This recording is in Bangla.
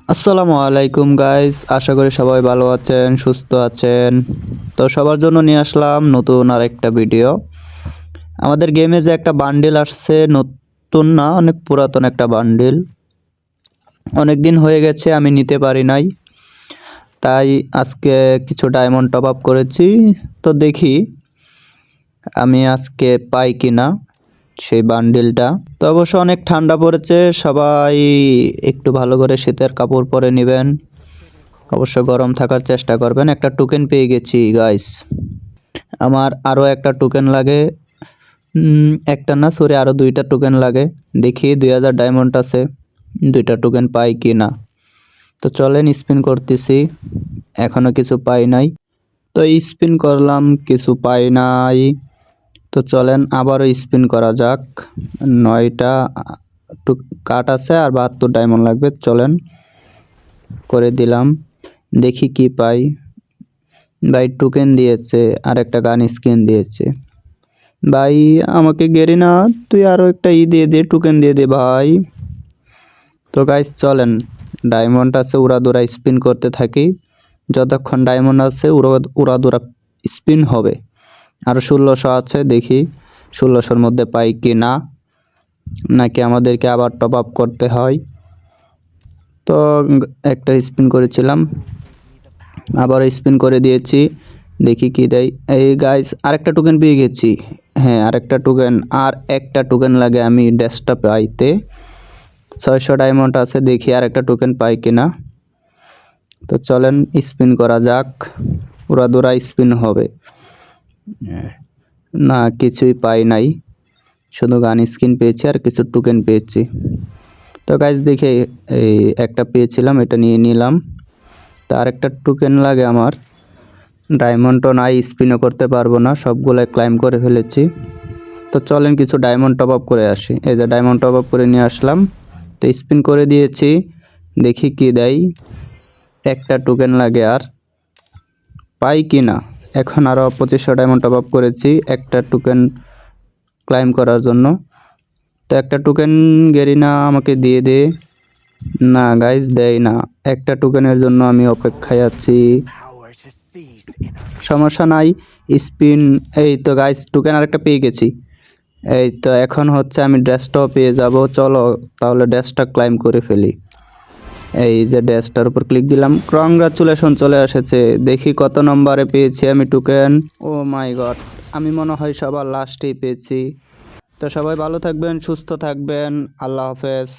আসসালামু আলাইকুম গাইস, আশা করি সবাই ভালো আছেন, সুস্থ আছেন। তো সবার জন্য নিয়ে আসলাম নতুন আরেকটা ভিডিও। আমাদের গেমে যে একটা বান্ডিল আসছে, নতুন না, অনেক পুরাতন একটা বান্ডিল। অনেক দিন হয়ে গেছে আমি নিতে পারি নাই, তাই আজকে কিছু ডায়মন্ড টপ আপ করেছি। তো দেখি আমি আজকে পাই কিনা সেই বান্ডিলটা। তো অবশ্য অনেক ঠান্ডা পড়েছে, সবাই একটু ভালো করে শীতের কাপড় পরে নেবেন। অবশ্য গরম থাকার চেষ্টা করবেন। একটা টোকেন পেয়ে গেছি গাইস। আমার আরও একটা টোকেন লাগে, একটা না সরি, আরও দুইটা টোকেন লাগে। দেখি 2000 ডায়মন্ড আছে, দুইটা টোকেন পাই কি না। তো চলেন স্পিন করতেছি, এখনও কিছু পাই নাই। তো স্পিন করলাম, কিছু পাই নাই। তো চলেন আবারও স্পিন করা যাক। 9টা কাট আছে আর 72 ডায়মন্ড লাগবে। চলেন করে দিলাম, দেখি কি পাই। ভাই টোকেন দিয়েছে আর একটা গান স্কিন দিয়েছে। ভাই আমাকে গেরি না, তুই আরও একটা দিয়ে দে, টোকেন দিয়ে দে ভাই। তো গাইস চলেন, ডায়মন্ড আছে, উড়াদুরা স্পিন করতে থাকি। যতক্ষণ ডায়মন্ড আছে উড়াদুরা স্পিন হবে। আরও 1600 আছে, দেখি 1600-র মধ্যে পাই কি না, নাকি আমাদেরকে আবার টপ আপ করতে হয়। তো একটা স্পিন করেছিলাম, আবার স্পিন করে দিয়েছি, দেখি কি দেয়। এই গাইস আরেকটা টোকেন পেয়ে গেছি। হ্যাঁ আরেকটা টোকেন, আর একটা টোকেন লাগে আমি ড্যাশটা পাইতে। 600 ডায়মন্ড আছে, দেখি আরেকটা টোকেন পাই কিনা। তো চলেন স্পিন করা যাক, উড়াদুরা স্পিন হবে। না কিছুই পাই নাই, শুধু গান স্কিন পেয়েছি আর কিছু টোকেন পেয়েছি। তো গাইস দেখে এই একটা পেয়েছিলাম, এটা নিয়ে নিলাম। তো আরেকটা টোকেন লাগে আমার, ডায়মন্ডও নাই, স্পিনও করতে পারবো না, সবগুলাই ক্লাইম করে ফেলেছি। তো চলেন কিছু ডায়মন্ড টপ আপ করে আসি। এই যে ডায়মন্ড টপ আপ করে নিয়ে আসলাম, তো স্পিন করে দিয়েছি, দেখি কি দেয়। একটা টোকেন লাগে আর পাই কি না। এখন আরও 2500 ডায়মন্ড টপ আপ করেছি একটা টোকেন ক্লাইম করার জন্য। তো একটা টোকেন গেরিনা আমাকে দিয়ে দে। না গাইস দেয় না, একটা টোকেনের জন্য আমি অপেক্ষায় আছি। সমস্যা নাই, স্পিন। এই তো গাইস টোকেন আরেকটা পেয়ে গেছি। এই তো এখন হচ্ছে আমি ড্রেসটাও পেয়ে যাব। চলো তাহলে ড্রেসটা ক্লাইম করে ফেলি। এই যে ড্রেসটার উপর ক্লিক দিলাম, কংগ্রাচুলেশন চলে এসেছে। দেখি কত নম্বরে পেয়েছি আমি টোকেন। ও মাই গড, আমি মনে হয় সবার লাস্টেই পেয়েছি। তো সবাই ভালো থাকবেন, সুস্থ থাকবেন, আল্লাহ হাফেজ।